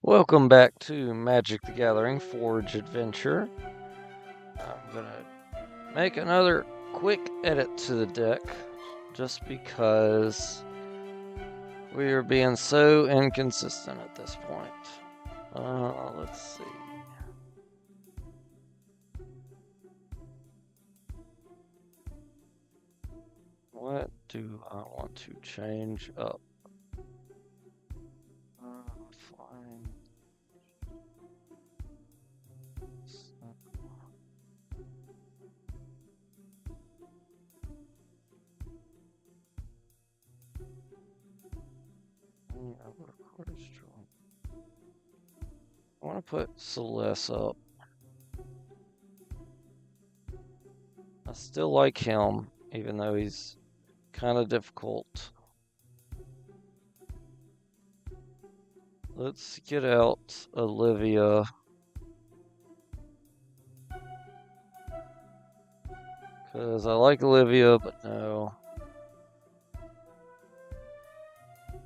Welcome back to Magic the Gathering Forge Adventure. I'm gonna make another quick edit to the deck just because we are being so inconsistent at this point. Let's see. What do I want to change up? Fine. I want to put Celeste up. I still like him, even though he's kind of difficult. Let's get out Olivia. Because I like Olivia, but no.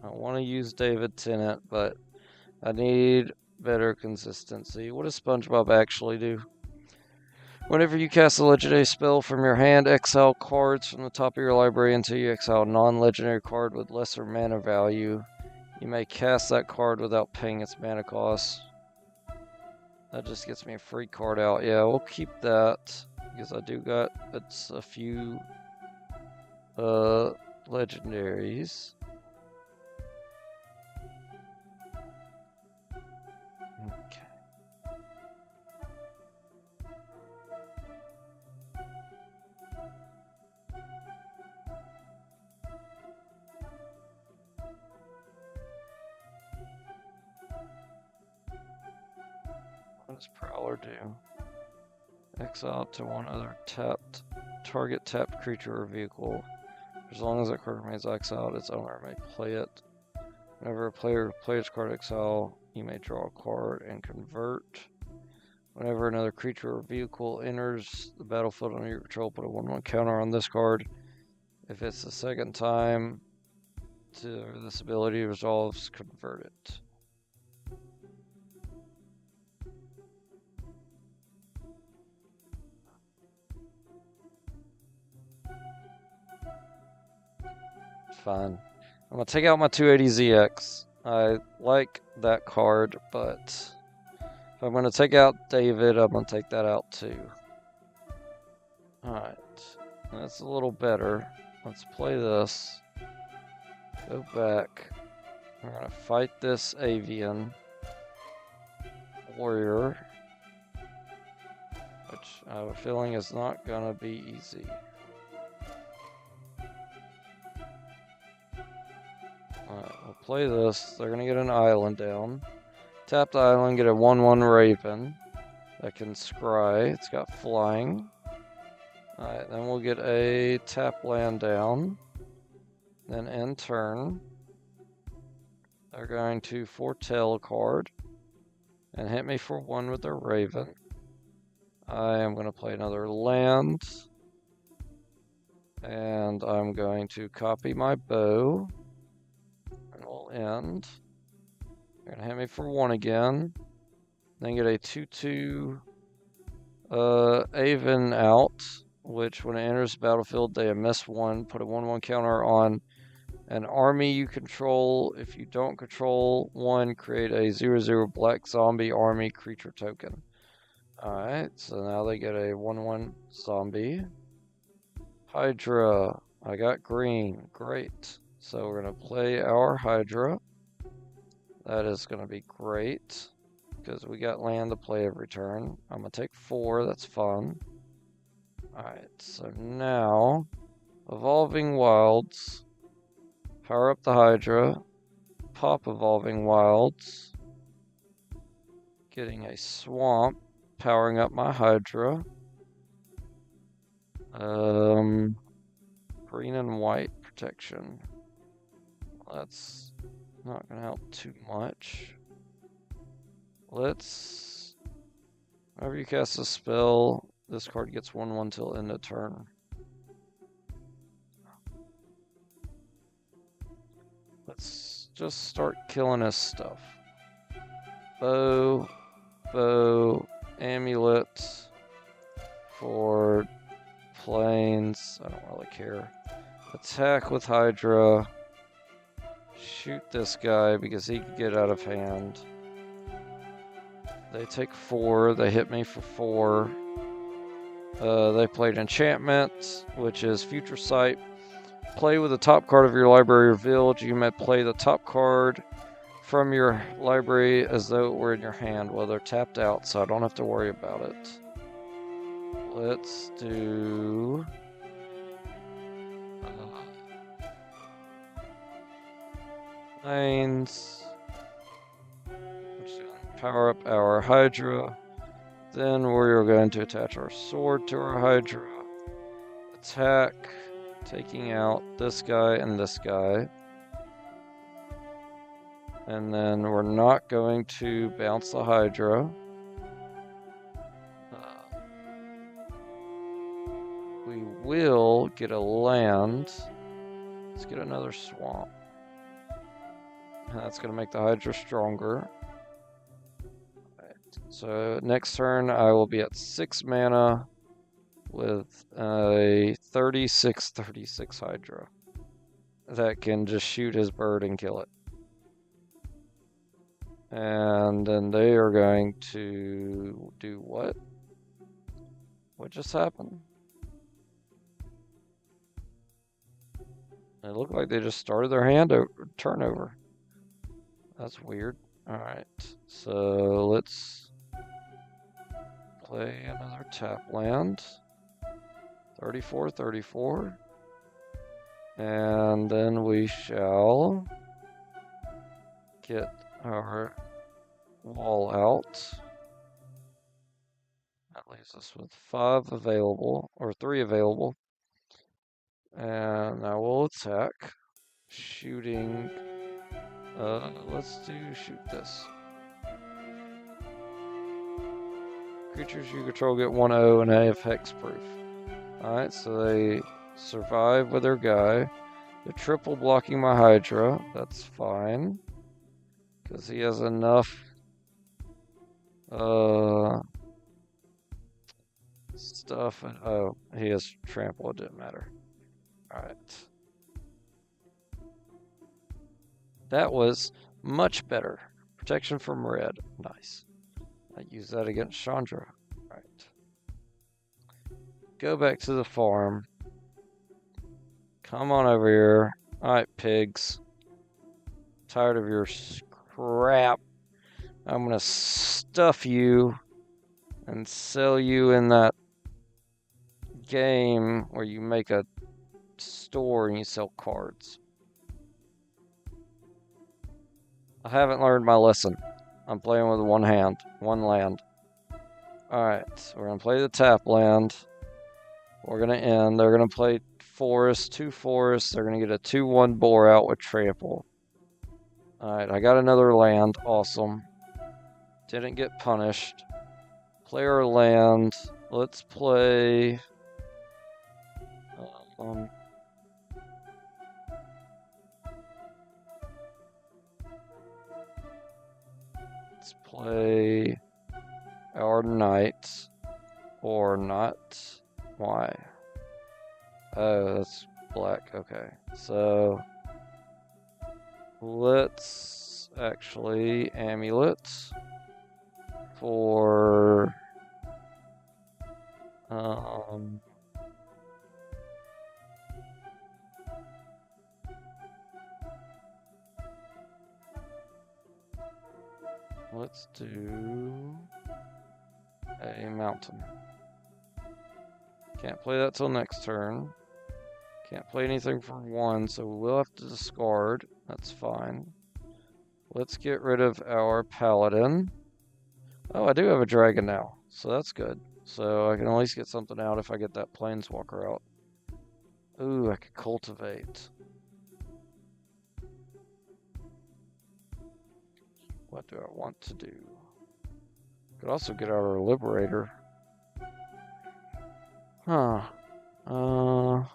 I want to use David Tennant, but I need better consistency. What does SpongeBob actually do? Whenever you cast a legendary spell from your hand, exile cards from the top of your library until you exile a non-legendary card with lesser mana value. You may cast that card without paying its mana cost. That just gets me a free card out. Yeah, we'll keep that because I do got a few legendaries. Okay. What does Prowler do? Exile up to one other target tapped creature or vehicle. As long as that card remains exiled, its owner may play it. Whenever a player plays card exile, you may draw a card and convert. Whenever another creature or vehicle enters the battlefield under your control, put a 1/1 counter on this card. If it's the second time this ability resolves, convert it. Fine. I'm going to take out my 280ZX. I like that card, but if I'm going to take out David, I'm going to take that out too. Alright. That's a little better. Let's play this. Go back. We're going to fight this Avian Warrior, which I have a feeling is not going to be easy. Alright, we'll play this. They're going to get an island down. Tap the island, get a 1/1 Raven that can scry. It's got flying. Alright, then we'll get a tap land down. Then end turn, they're going to foretell a card and hit me for 1 with their Raven. I am going to play another land. And I'm going to copy my bow. And we'll end. They're going to hit me for 1 again. Then get a 2/2 Aven out, which when it enters the battlefield, they miss 1. Put a 1/1 counter on an army you control. If you don't control 1, create a 0/0 black zombie army creature token. Alright, so now they get a 1/1 zombie. Hydra. I got green. Great. So we're going to play our Hydra. That is going to be great because we got land to play every turn. I'm going to take 4. That's fun. Alright, so now Evolving Wilds. Power up the Hydra. Pop Evolving Wilds. Getting a Swamp. Powering up my Hydra. Green and white protection. That's not going to help too much. Let's... Whenever you cast a spell, this card gets 1/1 till end of turn. Let's just start killing his stuff. bow, amulet for planes. I don't really care. Attack with Hydra. Shoot this guy because he can get out of hand. They take 4. They hit me for 4. They played enchantment, which is Future Sight. Play with the top card of your library revealed. You may play the top card from your library as though it were in your hand. Well, they're tapped out, so I don't have to worry about it. Let's do... lanes. Power up our Hydra. Then we're going to attach our sword to our Hydra. Attack, taking out this guy and this guy. And then we're not going to bounce the Hydra. We will get a land. Let's get another swamp. That's going to make the Hydra stronger. So next turn I will be at 6 mana with a 36/36 Hydra that can just shoot his bird and kill it. And then they are going to do what? What just happened? It looked like they just started their hand turnover. That's weird. Alright, so let's play another tap land. 34/34. And then we shall get our wall out. That leaves us with 5 available, or 3 available. And now we'll attack. Shooting. Let's shoot this. Creatures you control get 1/0 and have hexproof. Alright, so they survive with their guy. They're triple blocking my Hydra. That's fine. Because he has enough stuff. And, oh, he has trample. It didn't matter. Alright. That was much better. Protection from red. Nice. I use that against Chandra. Right. Go back to the farm. Come on over here. Alright, pigs. Tired of your crap. I'm gonna stuff you and sell you in that game where you make a store and you sell cards. I haven't learned my lesson. I'm playing with one hand, one land. Alright, we're gonna play the tap land. We're gonna end. They're gonna play forest, 2 forests. They're gonna get a 2/1 bore out with trample. Alright, I got another land. Awesome. Didn't get punished. Play our land. Let's play. Let's play our knight or not. Why? Oh, that's black. Okay, so let's actually amulet for let's do a mountain. Can't play that till next turn. Can't play anything for 1, so we'll have to discard. That's fine. Let's get rid of our paladin. Oh, I do have a dragon now, so that's good. So I can at least get something out if I get that planeswalker out. Ooh, I could cultivate. What do I want to do? Could also get out our liberator. Huh. I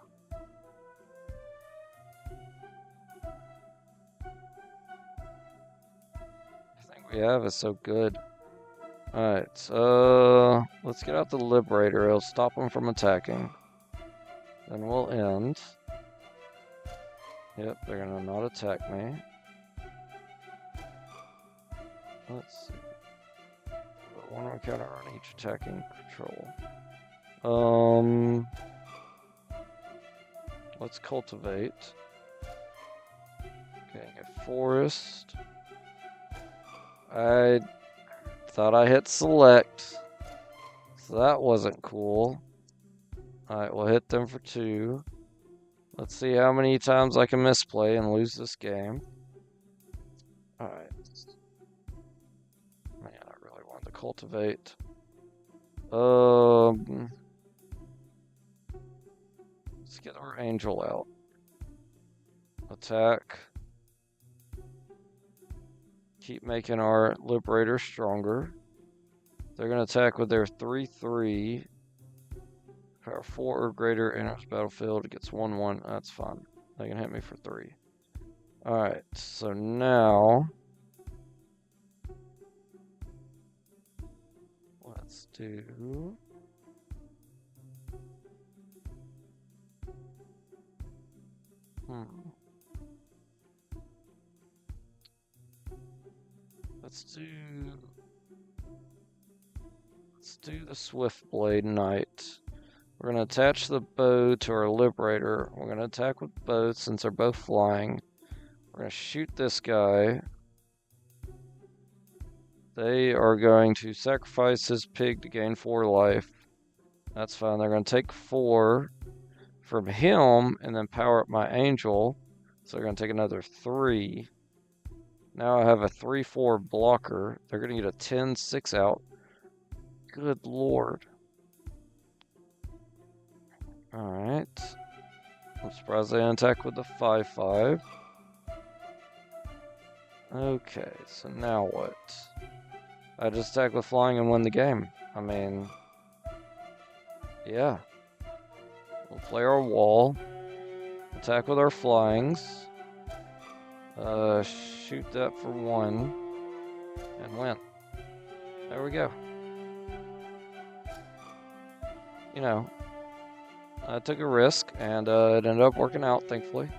think we we have is so good. Alright, let's get out the Liberator. It'll stop them from attacking. Then we'll end. Yep, they're gonna not attack me. Let's see. Put one more counter on each attacking control. Let's cultivate. Getting a forest. I thought I hit select, so that wasn't cool. Alright, we'll hit them for 2. Let's see how many times I can misplay and lose this game. Alright. Man, I really wanted to cultivate. Let's get our angel out. Attack. Keep making our liberator stronger. They're going to attack with their 3/3. Power 4 or greater enters battlefield. It gets 1/1. That's fine. They can hit me for 3. Alright, so now let's do let's do the Swift Blade Knight. We're going to attach the bow to our Liberator. We're going to attack with both since they're both flying. We're going to shoot this guy. They are going to sacrifice his pig to gain 4 life. That's fine. They're going to take 4 from him and then power up my angel. So they're going to take another 3. Now I have a 3/4 blocker. They're going to get a 10/6 out. Good lord. Alright. I'm surprised they didn't attack with the 5/5. Okay, so now what? I just attack with flying and win the game. I mean, yeah. We'll play our wall. Attack with our flyings. Shoot that for 1. And win. There we go. You know, I took a risk, and it ended up working out, thankfully.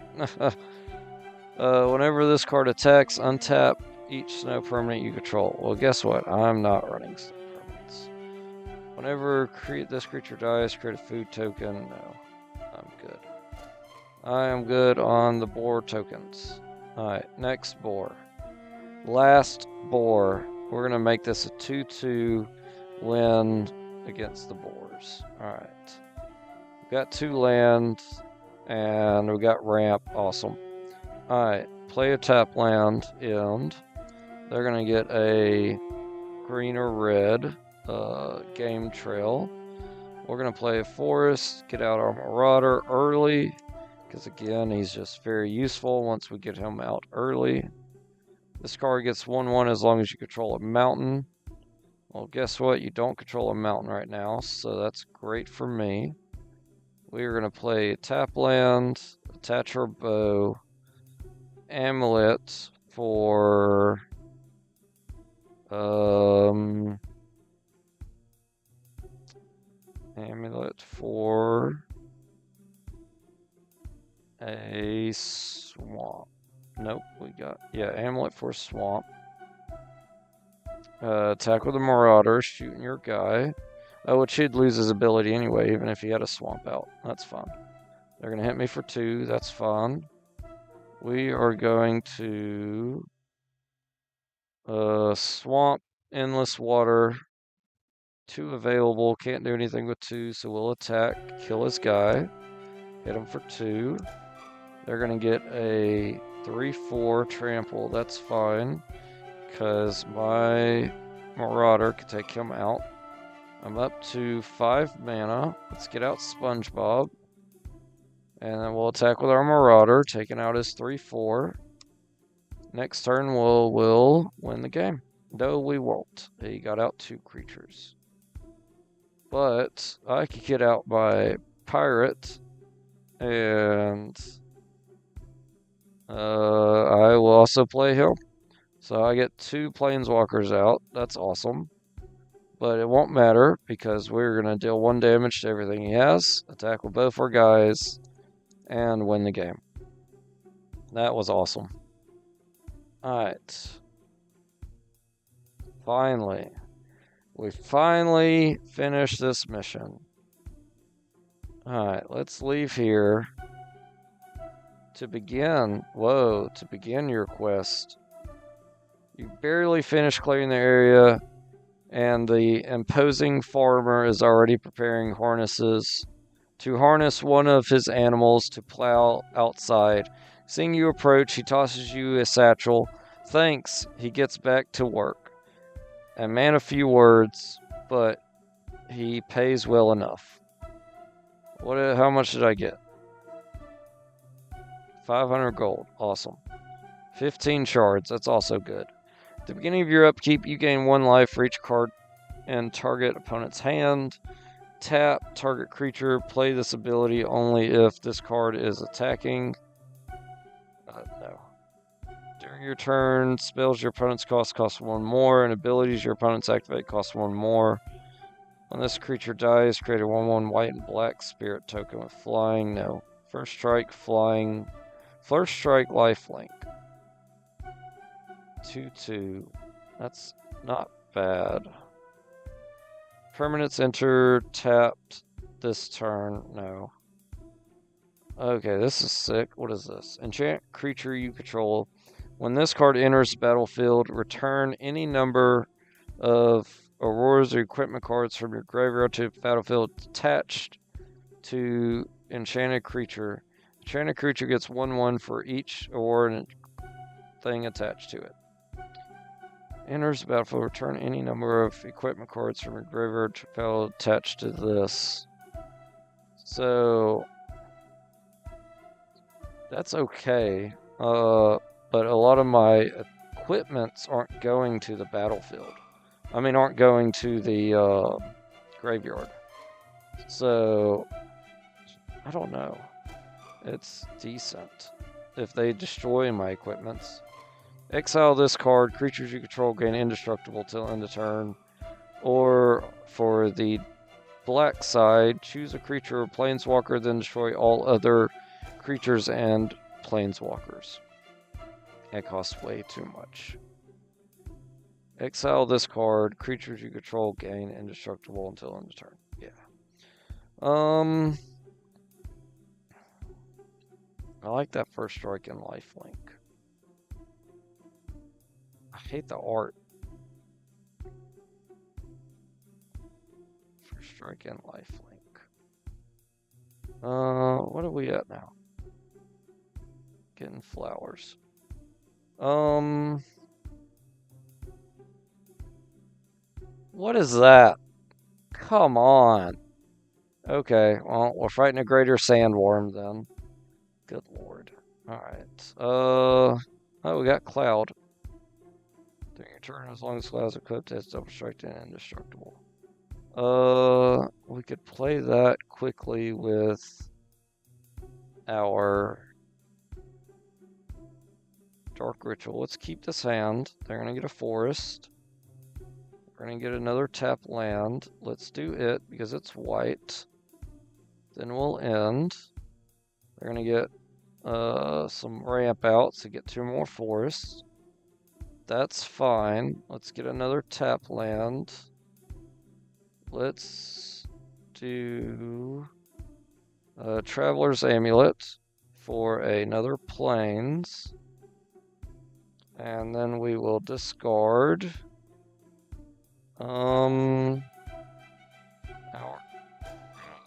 Whenever this card attacks, untap each snow permanent you control. Well, guess what? I'm not running snow permanents. Whenever this creature dies, create a food token. No, I'm good. I am good on the boar tokens. Alright, next boar. Last boar. We're going to make this a 2/2 win against the boars. Alright. We've got 2 lands, and we got ramp. Awesome. Alright, play a tap land, end. They're going to get a green or red game trail. We're going to play a forest, get out our marauder early, because again, he's just very useful once we get him out early. This card gets 1/1 as long as you control a mountain. Well, guess what? You don't control a mountain right now, so that's great for me. We are going to play tap land, attach our bow, amulet for a swamp. Nope, amulet for swamp. Attack with a marauder, shooting your guy. Which he'd lose his ability anyway, even if he had a swamp out. That's fine. They're going to hit me for 2. That's fine. We are going to swamp, endless water. 2 available. Can't do anything with 2, so we'll attack, kill his guy. Hit him for 2. They're going to get a 3/4 trample. That's fine, because my marauder could take him out. I'm up to 5 mana. Let's get out SpongeBob. And then we'll attack with our marauder, taking out his 3/4. Next turn we'll win the game. No, we won't. He got out 2 creatures. But I could get out my pirate, and I will also play him. So I get 2 planeswalkers out. That's awesome. But it won't matter because we're going to deal 1 damage to everything he has, attack with both our guys, and win the game. That was awesome. Alright. Finally. We finally finished this mission. Alright, let's leave here. To begin your quest. You barely finished clearing the area, and the imposing farmer is already preparing harnesses to harness one of his animals to plow outside. Seeing you approach, he tosses you a satchel. Thanks, he gets back to work. A man of few words, but he pays well enough. How much did I get? 500 gold. Awesome. 15 shards. That's also good. At the beginning of your upkeep, you gain 1 life for each card in target opponent's hand. Tap target creature. Play this ability only if this card is attacking. No. During your turn, spells your opponent's cost 1 more, and abilities your opponent's activate cost 1 more. When this creature dies, create a 1/1 white and black spirit token with flying. No. First strike, flying. First strike, lifelink. 2/2. That's not bad. Permanents enter tapped this turn. No. Okay, this is sick. What is this? Enchant creature you control. When this card enters the battlefield, return any number of auroras or equipment cards from your graveyard to the battlefield attached to enchanted creature. Enchanted creature gets 1/1 for each aurora thing attached to it. Enters the battlefield, return any number of equipment cards from your graveyard to the battlefield attached to this. So that's okay. But a lot of my equipments aren't going to the battlefield. Aren't going to the graveyard. So, I don't know. It's decent. If they destroy my equipments. Exile this card. Creatures you control gain indestructible till end of turn. Or, for the black side, choose a creature or planeswalker, then destroy all other creatures and planeswalkers. It costs way too much. Exile this card. Creatures you control gain indestructible until end of turn. Yeah. I like that first strike and lifelink. I hate the art. First strike and lifelink. What are we at now? Getting flowers. What is that? Come on. Okay, well, we're fighting a greater sandworm then. Good lord. Alright. Oh, we got Cloud. During your turn, as long as Cloud's equipped, it's double strike and indestructible. We could play that quickly with our Dark Ritual. Let's keep this hand. They're going to get a forest. We're going to get another tap land. Let's do it because it's white. Then we'll end. They're going to get some ramp outs to get 2 more forests. That's fine. Let's get another tap land. Let's do Traveler's Amulet for another Plains. And then we will discard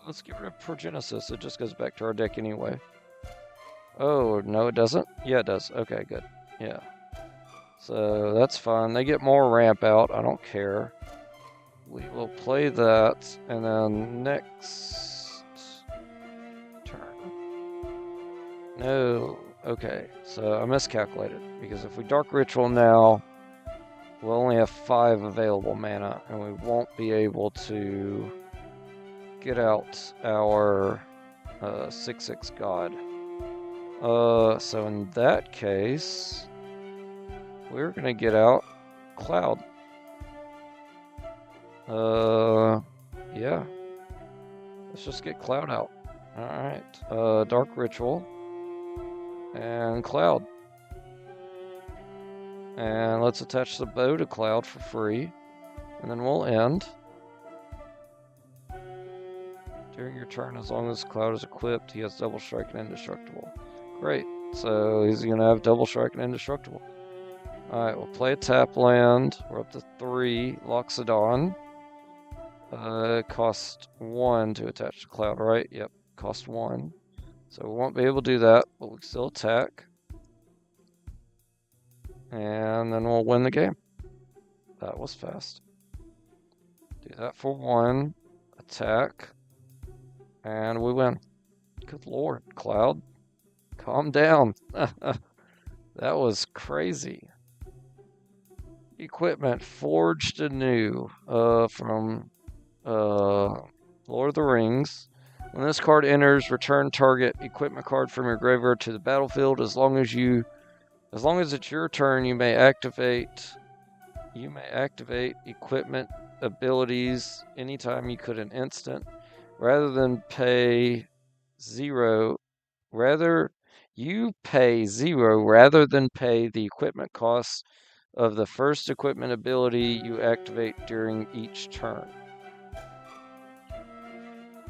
let's get rid of Progenesis. It just goes back to our deck anyway. Oh, no, it doesn't? Yeah, it does. Okay, good. Yeah. So that's fine. They get more ramp out. I don't care. We will play that, and then next turn. No. Okay, so I miscalculated, because if we Dark Ritual now, we'll only have 5 available mana, and we won't be able to get out our 6/6 God. So in that case, we're gonna get out Cloud. Yeah. Let's just get Cloud out. Alright. Dark Ritual. And Cloud. And let's attach the bow to Cloud for free. And then we'll end. During your turn, as long as Cloud is equipped, he has Double Strike and Indestructible. Great. So he's going to have Double Strike and Indestructible. Alright, we'll play a tap land. We're up to 3. Loxodon. Cost 1 to attach to Cloud, right? Yep, cost 1. So we won't be able to do that, but we can still attack. And then we'll win the game. That was fast. Do that for 1. Attack. And we win. Good lord, Cloud. Calm down. That was crazy. Equipment forged anew from Lord of the Rings. When this card enters, return target equipment card from your graveyard to the battlefield. As long as it's your turn, you may activate equipment abilities anytime you could an instant. Rather than pay 0, you pay 0 rather than pay the equipment costs of the first equipment ability you activate during each turn.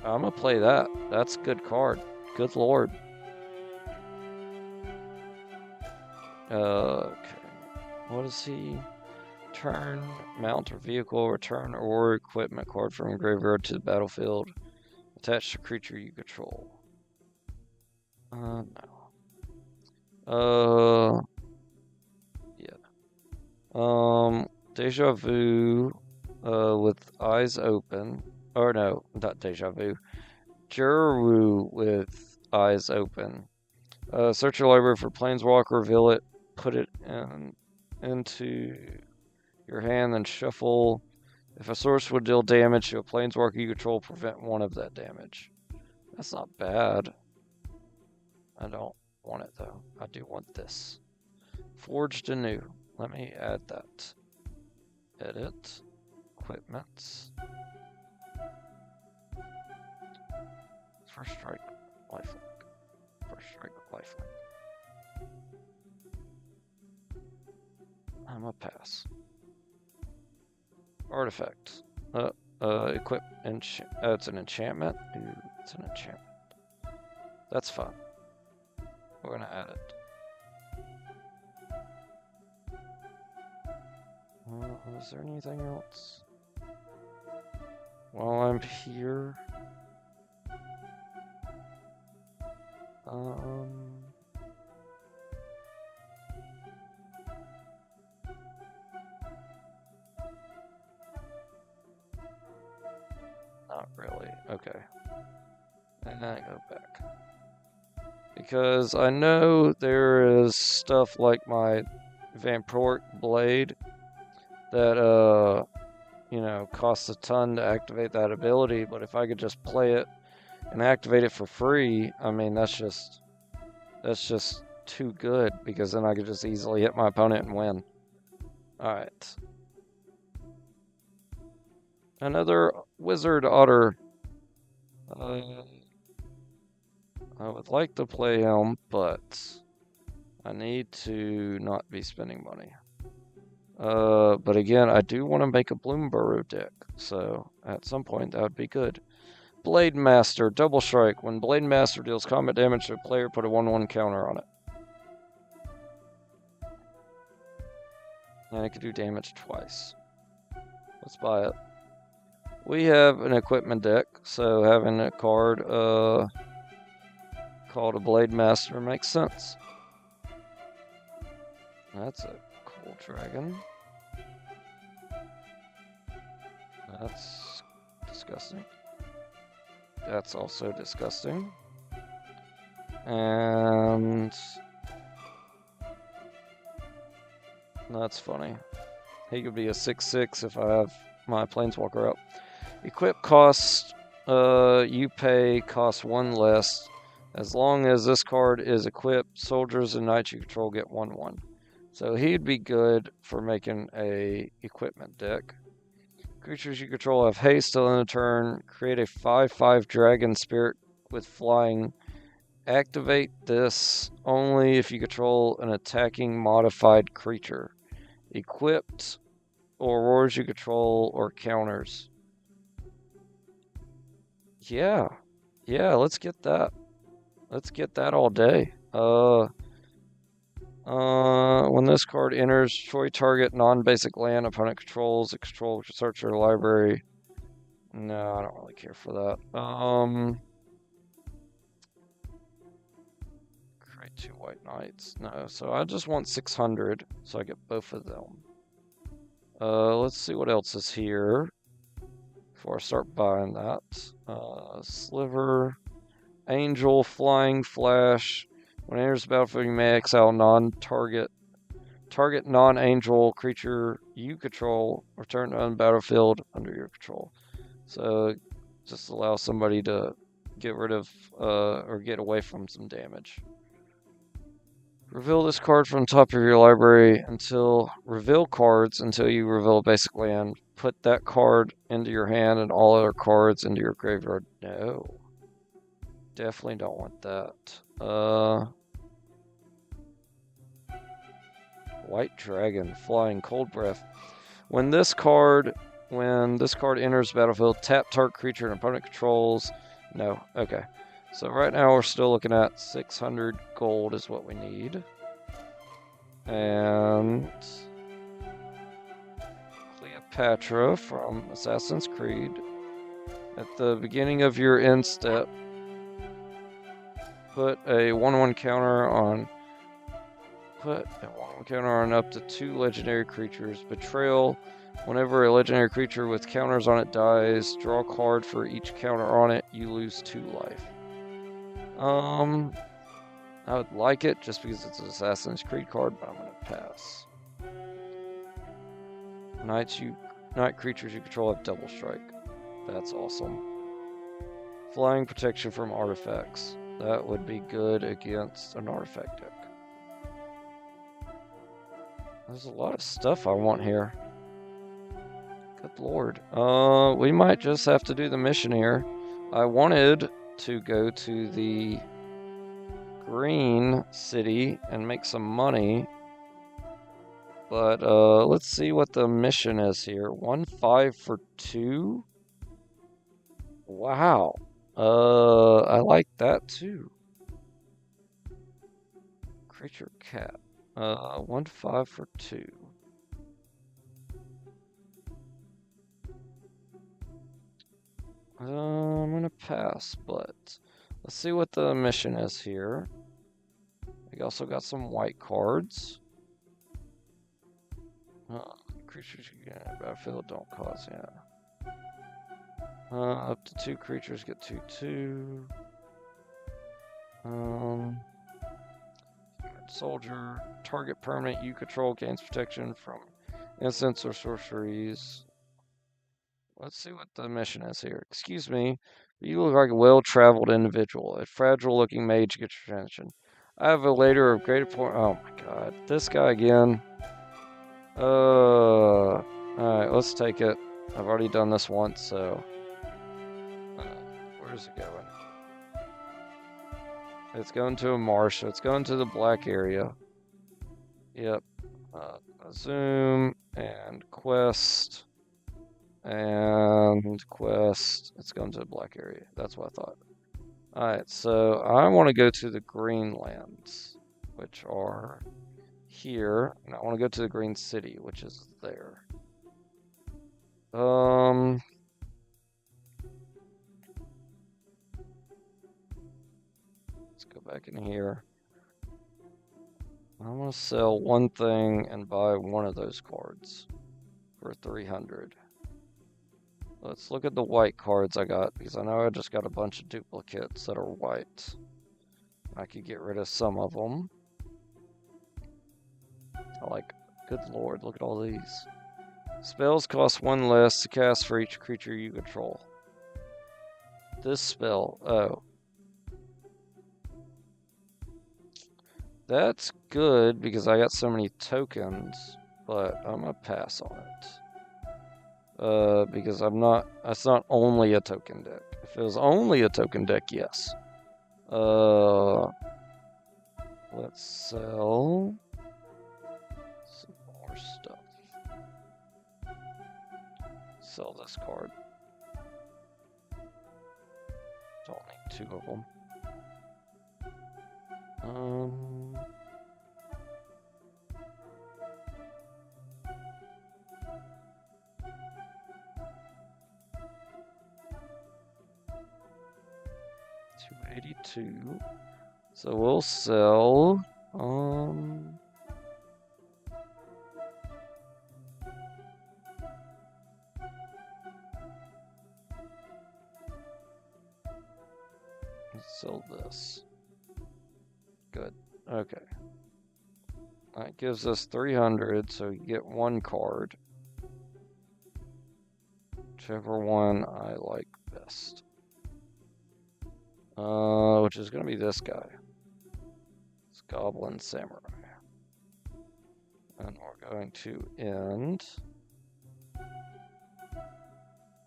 I'm gonna play that. That's a good card. Good lord. Okay. What is he? Turn, mount or vehicle, return or equipment card from your graveyard to the battlefield. Attach to creature you control. No. Yeah. Deja Vu, with eyes open. Or no, not Deja Vu. Juru with eyes open. Search your library for Planeswalker, reveal it, put it into your hand, then shuffle. If a source would deal damage to a Planeswalker you control, prevent 1 of that damage. That's not bad. I don't want it though. I do want this. Forged anew. Let me add that. Edit. Equipments. First strike, lifelink. First strike, lifelink. I'm a pass. Artifact. Equip. It's an enchantment. Ooh, it's an enchantment. That's fun. We're gonna add it. Is there anything else? While I'm here. Not really. Okay. And then I go back. Because I know there is stuff like my Vampiric Blade that, costs a ton to activate that ability, but if I could just play it and activate it for free, I mean, that's just too good, because then I could just easily hit my opponent and win. Alright. Another Wizard Otter. I would like to play him, but I need to not be spending money. But again, I do want to make a Bloomburrow deck, so at some point that would be good. Blade Master, Double Strike. When Blade Master deals combat damage to a player, put a 1/1 counter on it. And it can do damage twice. Let's buy it. We have an equipment deck, so having a card called a Blade Master makes sense. That's a cool dragon. That's disgusting. That's also disgusting. And that's funny. He could be a 6/6 if I have my Planeswalker up. Equip cost, you pay cost 1 less. As long as this card is equipped, soldiers and knights you control get 1/1. So he'd be good for making a equipment deck. Creatures you control have haste till end of turn. Create a 5/5 dragon spirit with flying. Activate this only if you control an attacking modified creature. Equipped or aurors you control or counters. Yeah. Yeah, let's get that. Let's get that all day. When this card enters, destroy target non-basic land opponent controls. It controls search your library. No, I don't really care for that. Create 2 white knights. No, so I just want 600, so I get both of them. Let's see what else is here before I start buying that. Sliver, Angel, Flying Flash. When it enters the battlefield, you may exile target non-angel creature you control, return to the battlefield under your control. So just allow somebody to get rid of or get away from some damage. Reveal this card from the top of your library reveal cards until you reveal a basic land. Put that card into your hand and all other cards into your graveyard. No. Definitely don't want that. White Dragon, Flying Cold Breath. When this card enters battlefield, tap target creature and opponent controls. No, okay. So right now we're still looking at 600 gold is what we need. And Cleopatra from Assassin's Creed. At the beginning of your end step, put a 1/1 counter on up to 2 legendary creatures. Betrayal. Whenever a legendary creature with counters on it dies, draw a card for each counter on it. You lose 2 life. I would like it just because it's an Assassin's Creed card, but I'm going to pass. Night creatures you control have double strike. That's awesome. Flying protection from artifacts. That would be good against an artifact deck. There's a lot of stuff I want here. Good lord. We might just have to do the mission here. I wanted to go to the green city and make some money. But let's see what the mission is here. 1/5 for 2. Wow. I like that too. Creature cat. 1/5 for 2. I'm gonna pass, but let's see what the mission is here. We also got some white cards. Creatures you get in a battlefield don't cause, up to 2 creatures get 2/2. Soldier, target permanent you control gains protection from instants or sorceries. Let's see what the mission is here. Excuse me, but you look like a well-traveled individual. A fragile-looking mage gets your attention. I have a later of great point. Oh my god, this guy again. Alright, let's take it. I've already done this once, so. Where's it going? It's going to a marsh, so it's going to the black area. Yep. Zoom and quest. And quest. It's going to the black area. That's what I thought. Alright, so I want to go to the green lands, which are here. And I want to go to the green city, which is there. Let's go back in here. I'm going to sell one thing and buy one of those cards for 300. Let's look at the white cards I got, because I know I just got a bunch of duplicates that are white. I could get rid of some of them. Good lord, look at all these. Spells cost 1 less to cast for each creature you control. This spell, oh. That's good because I got so many tokens, but I'm gonna pass on it. Because it's not only a token deck. If it was only a token deck, yes. Let's sell some more stuff. Sell this card. Don't need 2 of them. 282. So we'll sell. Let's sell this. Good. Okay. That gives us 300, so you get 1 card. Whichever one I like best. Which is going to be this guy. It's Goblin Samurai. And we're going to end.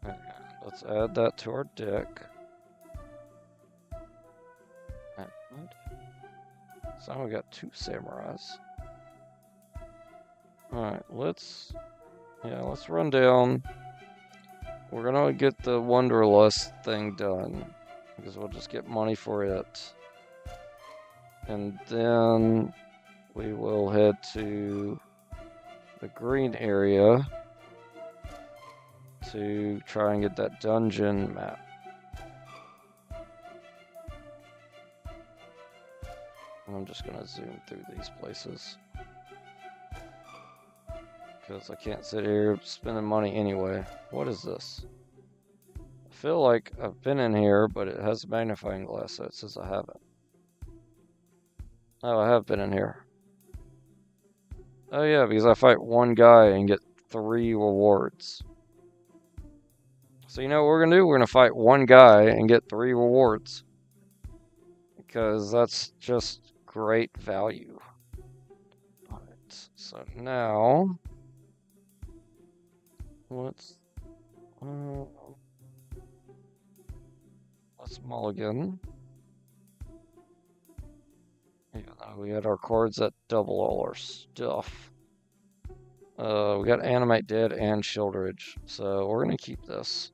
And let's add that to our deck. And so now we got 2 samurais. Alright, let's run down. We're gonna get the Wanderlust thing done, because we'll just get money for it. And then we will head to the green area to try and get that dungeon map. I'm just gonna zoom through these places, because I can't sit here spending money anyway. What is this? I feel like I've been in here, but it has a magnifying glass, so it says I haven't. Oh, I have been in here. Oh yeah, because I fight 1 guy and get 3 rewards. So you know what we're gonna do? We're gonna fight 1 guy and get 3 rewards. Because that's just great value. Alright, so now let's mulligan. Even though we had our cards that double all our stuff. We got Animate Dead and Shieldridge, so we're gonna keep this.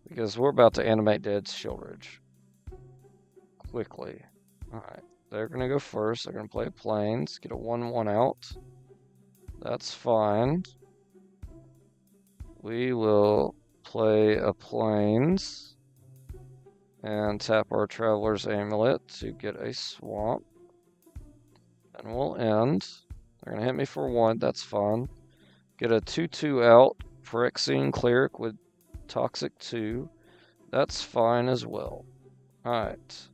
Because we're about to Animate Dead's Shieldridge. Quickly. Alright, they're gonna go first. They're gonna play Plains, get a 1/1 out. That's fine. We will play a Plains and tap our Traveler's Amulet to get a Swamp. And we'll end. They're gonna hit me for 1, that's fine. Get a 2/2 out, Phyrexian Cleric with Toxic 2. That's fine as well. Alright.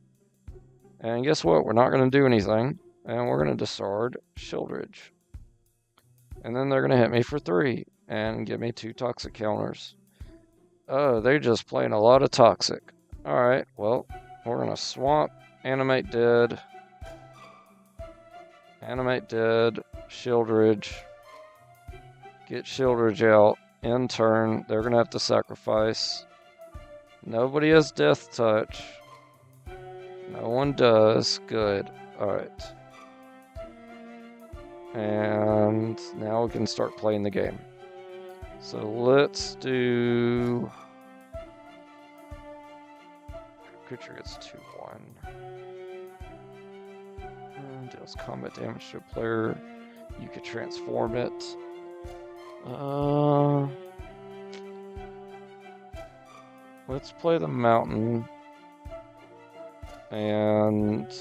And guess what? We're not going to do anything. And we're going to discard Shieldridge. And then they're going to hit me for 3. And give me 2 toxic counters. Oh, they're just playing a lot of toxic. Alright, well, we're going to swamp, Animate Dead. Animate Dead, Shieldridge. Get Shieldridge out. End turn, they're going to have to sacrifice. Nobody has Death Touch. No one does. Good. Alright. And now we can start playing the game. So let's do... Creature gets 2/1. Deals combat damage to a player. You could transform it. Let's play the mountain. And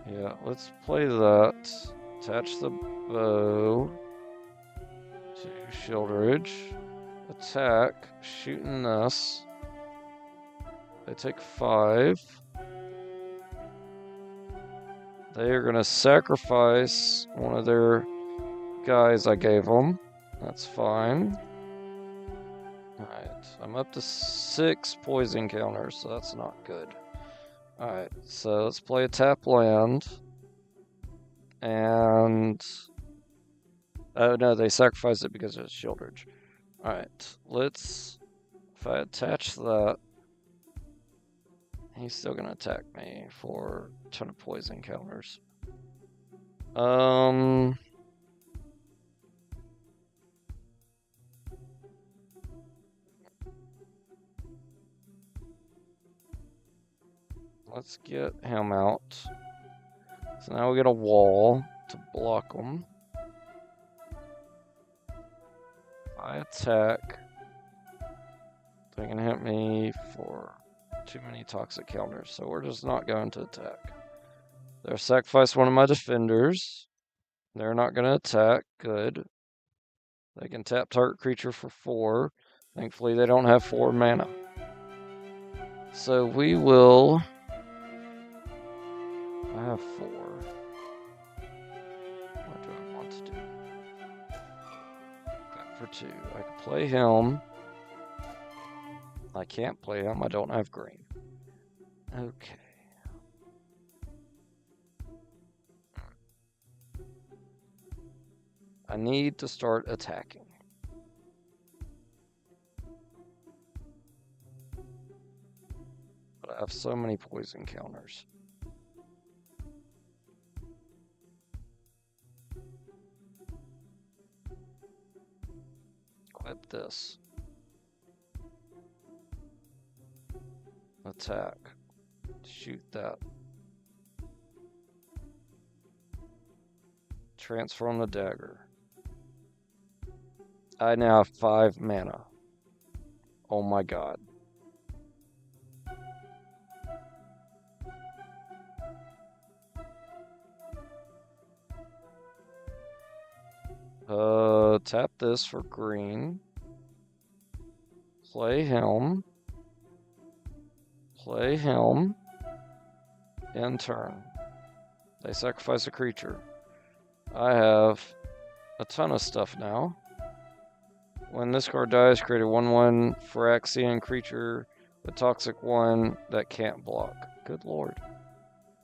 yeah, let's play that. Attach the bow to Shieldridge. Attack, shooting this. They take 5. They are going to sacrifice one of their guys I gave them. That's fine. Alright, I'm up to 6 poison counters, so that's not good. Alright, so let's play a tap land. And oh no, they sacrificed it because of Shieldridge. Alright, let's, if I attach that, he's still gonna attack me for a ton of poison counters. Let's get him out. So now we get a wall to block him. If I attack, they can hit me for too many toxic counters, so we're just not going to attack. They're sacrifice one of my defenders. They're not going to attack. Good. They can tap target creature for 4. Thankfully, they don't have 4 mana. So we will... I have 4. What do I want to do? Cut for 2. I can play him. I can't play him. I don't have green. Okay. I need to start attacking. But I have so many poison counters. Equip this. Attack. Shoot that. Transform the dagger. I now have 5 mana. Oh my god. Tap this for green. Play him. Play him. End turn. They sacrifice a creature. I have a ton of stuff now. When this card dies, create a 1/1 Phyrexian creature with Toxic 1 that can't block. Good lord.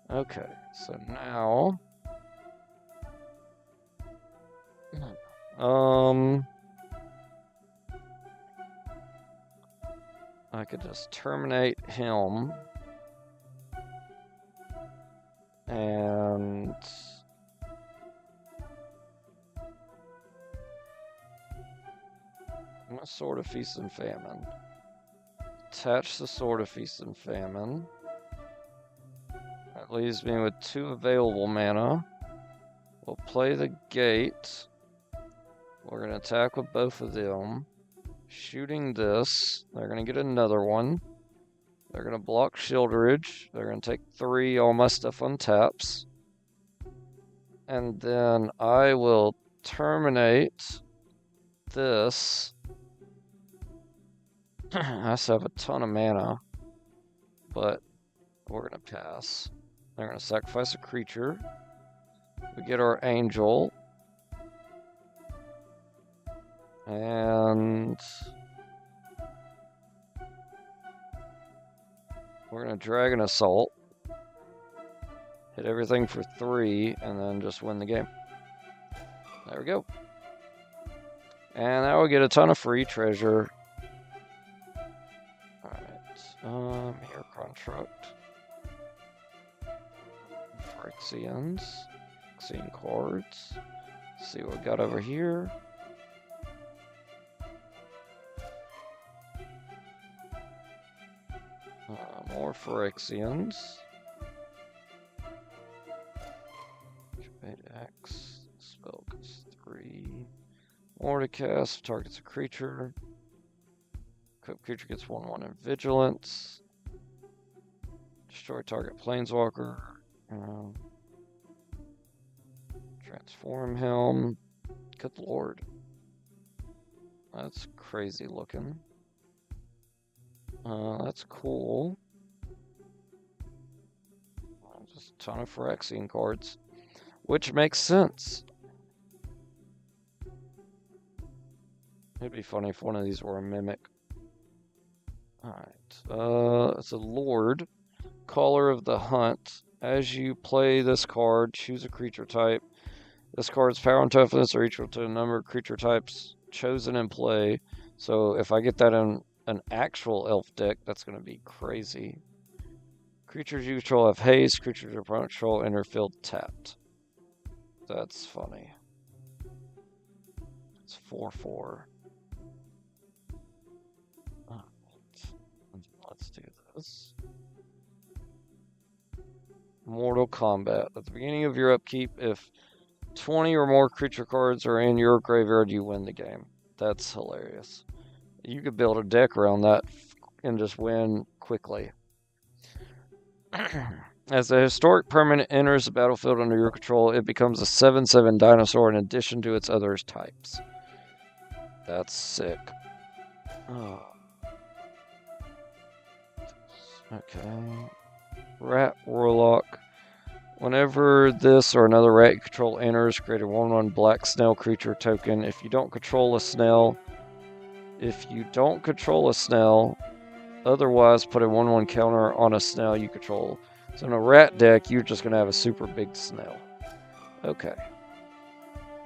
Okay, so now... I could just terminate him. And... I'm gonna Sword of Feast and Famine. Attach the Sword of Feast and Famine. That leaves me with 2 available mana. We'll play the gate. We're gonna attack with both of them. Shooting this. They're gonna get another one. They're gonna block Shieldridge. They're gonna take 3. All my stuff untaps. And then I will terminate this. I still have a ton of mana, but we're going to pass. They're going to sacrifice a creature. We get our angel. And we're going to Dragon Assault. Hit everything for 3, and then just win the game. There we go. And now we get a ton of free treasure. Here, construct. Phyrexians. Phyrexian cards. Let's see what we got over here. More Phyrexians. X. Spell costs 3. More to cast. Targets a creature. Equipped creature gets 1/1 in vigilance. Destroy target planeswalker. Transform him. Good lord. That's crazy looking. That's cool. Just a ton of Phyrexian cards. Which makes sense. It'd be funny if one of these were a mimic. Alright. It's a Lord. Caller of the Hunt. As you play this card, choose a creature type. This card's power and toughness are equal to the number of creature types chosen in play. So if I get that in an actual elf deck, that's going to be crazy. Creatures you control have haste. Creatures your opponent control enter field tapped. That's funny. It's 4/4. Let's do this. Mortal Kombat. At the beginning of your upkeep, if 20 or more creature cards are in your graveyard, you win the game. That's hilarious. You could build a deck around that and just win quickly. As a historic permanent enters the battlefield under your control, it becomes a 7/7 dinosaur in addition to its other types. That's sick. Oh. Okay. Rat Warlock. Whenever this or another rat you control enters, create a 1/1 black snail creature token. If you don't control a snail, otherwise put a 1/1 counter on a snail you control. So in a rat deck, you're just going to have a super big snail. Okay.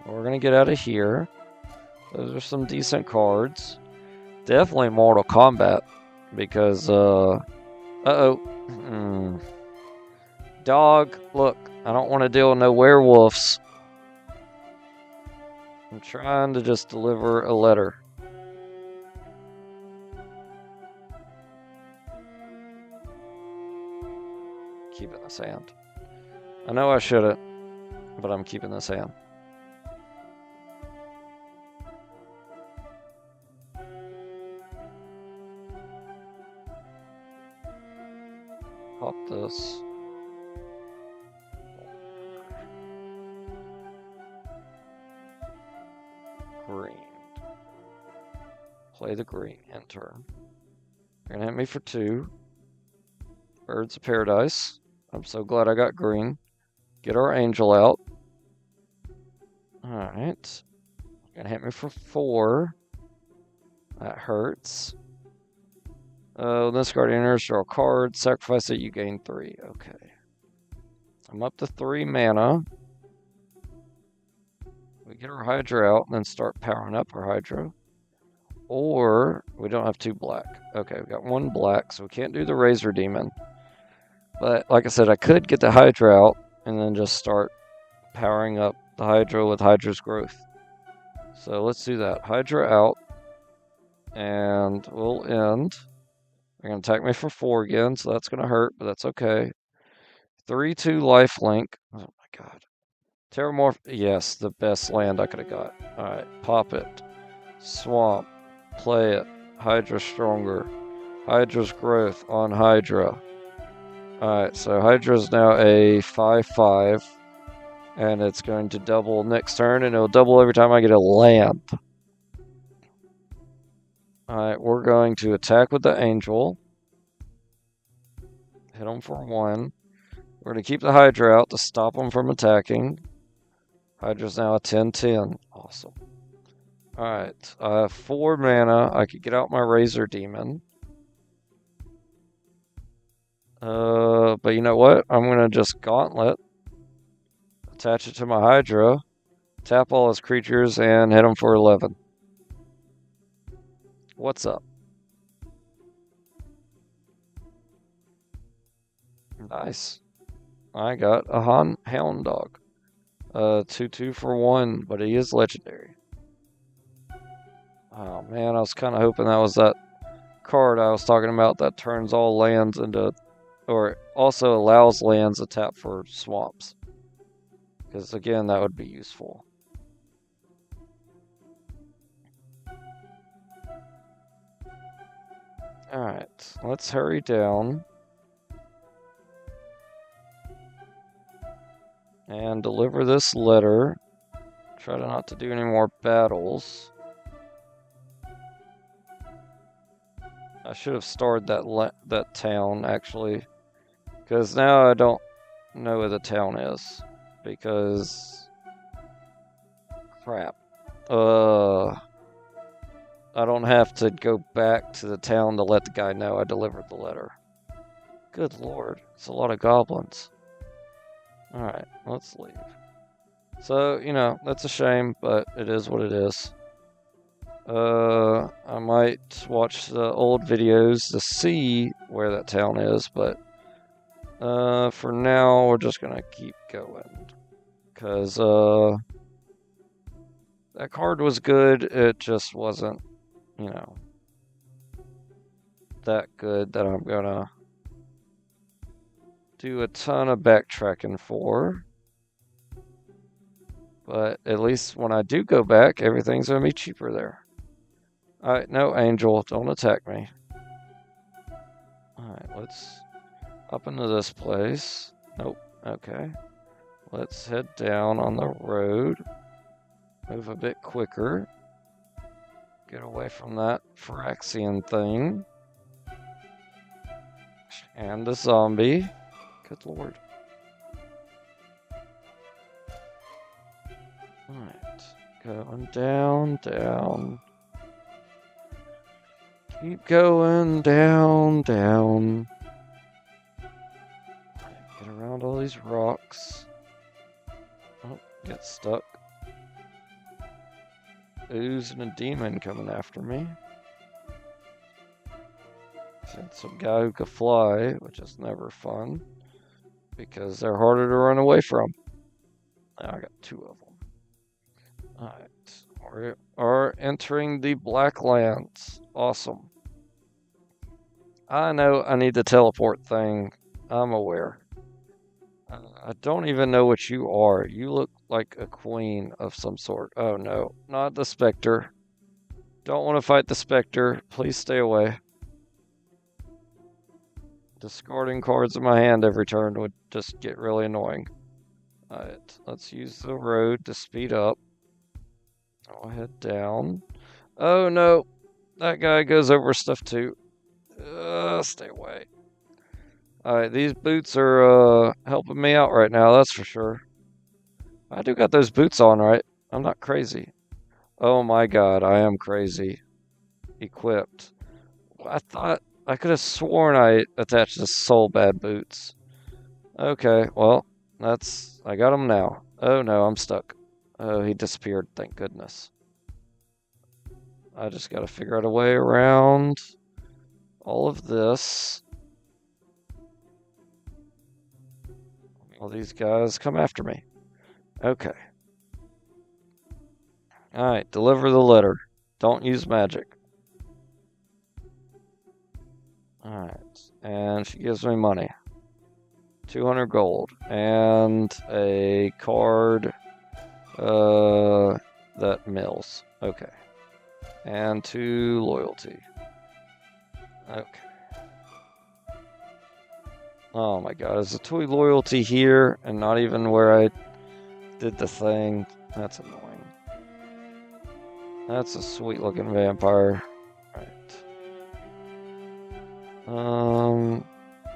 Well, we're going to get out of here. Those are some decent cards. Definitely Mortal Kombat. Because, Dog, look, I don't want to deal with no werewolves. I'm trying to just deliver a letter. Keeping this hand. I know I shouldn't, but I'm keeping this hand. Pop this. Green. Play the green end turn. You're gonna hit me for 2. Birds of Paradise. I'm so glad I got green. Get our angel out. Alright. You're gonna hit me for 4. That hurts. This card enters, draw a card, sacrifice it, you gain 3. Okay. I'm up to 3 mana. We get our Hydra out and then start powering up our Hydra. Or we don't have 2 black. Okay, we got 1 black, so we can't do the Razor Demon. But like I said, I could get the Hydra out and then just start powering up the Hydra with Hydra's growth. So let's do that. Hydra out. And we'll end. They're going to attack me for 4 again, so that's going to hurt, but that's okay. 3/2 lifelink. Oh my god. Terramorph. Yes, the best land I could have got. Alright, pop it. Swamp. Play it. Hydra stronger. Hydra's growth on Hydra. Alright, so Hydra's now a 5/5. And it's going to double next turn, and it'll double every time I get a land. Alright, we're going to attack with the Angel. Hit him for 1. We're going to keep the Hydra out to stop him from attacking. Hydra's now a 10/10. Awesome. Alright, I have 4 mana. I could get out my Razor Demon. But you know what? I'm going to just Gauntlet. Attach it to my Hydra. Tap all his creatures and hit him for 11. What's up? Nice. I got a Hound Dog. 2/2 for 1, but he is legendary. Oh man, I was kind of hoping that was that card I was talking about that turns all lands into, or also allows lands to tap for swamps. Because again, that would be useful. Alright, let's hurry down. And deliver this letter. Try to not to do any more battles. I should have starred that town, actually. Because now I don't know where the town is. Because... crap. I don't have to go back to the town to let the guy know I delivered the letter. Good lord, it's a lot of goblins. Alright, let's leave. So, you know, that's a shame, but it is what it is. I might watch the old videos to see where that town is, but for now, we're just gonna keep going. Because, that card was good, it just wasn't, you know, that good that I'm gonna do a ton of backtracking for. But at least when I do go back, everything's gonna be cheaper there. Alright, no, Angel, don't attack me. Alright, let's up into this place. Nope, okay. Let's head down on the road. Move a bit quicker. Get away from that Phyrexian thing. And the zombie. Good lord. Alright, going down, down. Keep going down, down. Get around all these rocks. Oh, get stuck. Ooze and a demon coming after me. And some guy who could fly, which is never fun. Because they're harder to run away from. Now I got 2 of them. Alright. We are entering the Blacklands. Awesome. I know I need the teleport thing. I'm aware. I don't even know what you are. You look like a queen of some sort. Oh no, not the Spectre. Don't want to fight the Spectre. Please stay away. Discarding cards in my hand every turn would just get really annoying. Alright, let's use the road to speed up. I'll head down. Oh no, that guy goes over stuff too. Stay away. Alright, these boots are helping me out right now, that's for sure. I do got those boots on, right? I'm not crazy. Oh my god, I am crazy. Equipped. I thought I could have sworn I attached the soul bad boots. Okay, well, I got them now. Oh no, I'm stuck. Oh, he disappeared, thank goodness. I just gotta figure out a way around all of this. All these guys come after me. Okay. Alright, deliver the letter. Don't use magic. Alright, and she gives me money. 200 gold. And a card that mills. Okay. And 2 loyalty. Okay. Oh my god, is the 2 loyalty here and not even where I did the thing? That's annoying. That's a sweet looking vampire. Right.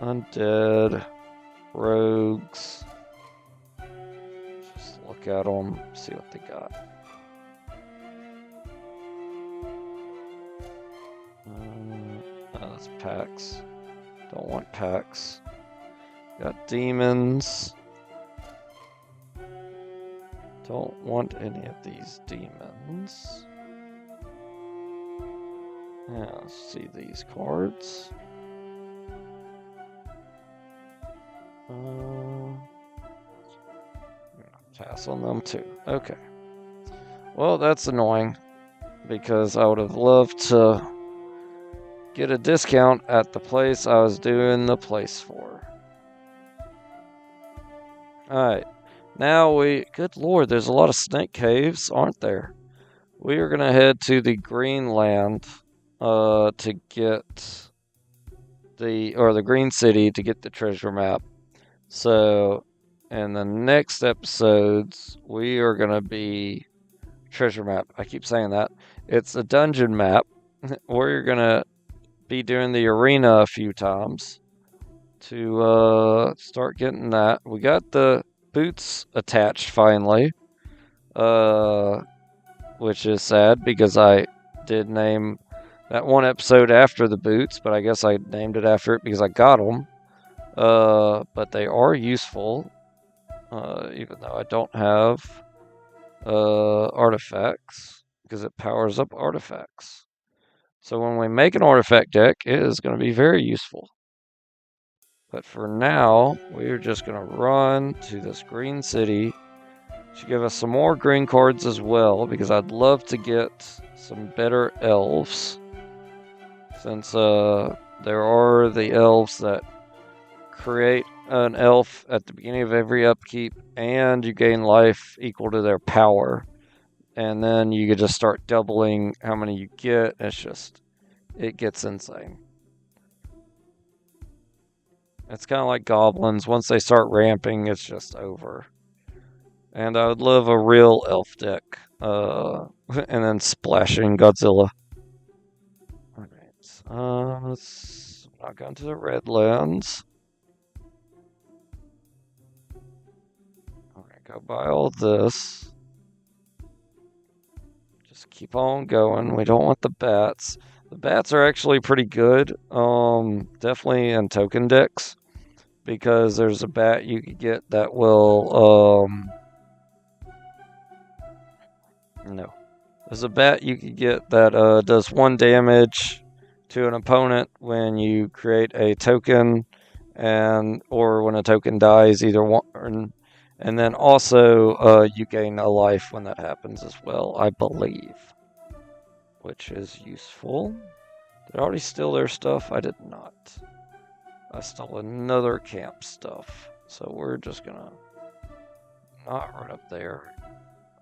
Undead. Rogues. Just look at them, see what they got. That's packs. Don't want packs. Got demons. Don't want any of these demons. Yeah, let's see these cards. Pass on them too. Okay. Well, that's annoying because I would have loved to get a discount at the place I was doing the place for. Alright. Now good lord, there's a lot of snake caves, aren't there? We are going to head to the Greenland to get the Green City to get the treasure map. So, in the next episodes, we are going to be treasure map. I keep saying that. It's a dungeon map. We're going to be doing the arena a few times to start getting that. We got the boots attached finally, which is sad because I did name that one episode after the boots, but I guess I named it after it because I got them. But they are useful, even though I don't have artifacts because it powers up artifacts. So when we make an artifact deck, it is going to be very useful. But for now, we're just going to run to this green city. Should give us some more green cards as well, because I'd love to get some better elves. Since there are the elves that create an elf at the beginning of every upkeep, and you gain life equal to their power. And then you could just start doubling how many you get. It gets insane. It's kind of like goblins. Once they start ramping, it's just over. And I would love a real elf deck. And then splashing Godzilla. Alright. Let's not go into the Redlands. I'm gonna go buy all this. Just keep on going. We don't want the bats. The bats are actually pretty good. Definitely in token decks. Because there's a bat you could get that will, no. There's a bat you could get that does 1 damage to an opponent when you create a token, or when a token dies, either one. And then also you gain a life when that happens as well, I believe. Which is useful. Did I already steal their stuff? I did not. I stole another camp stuff. So we're just gonna not run up there.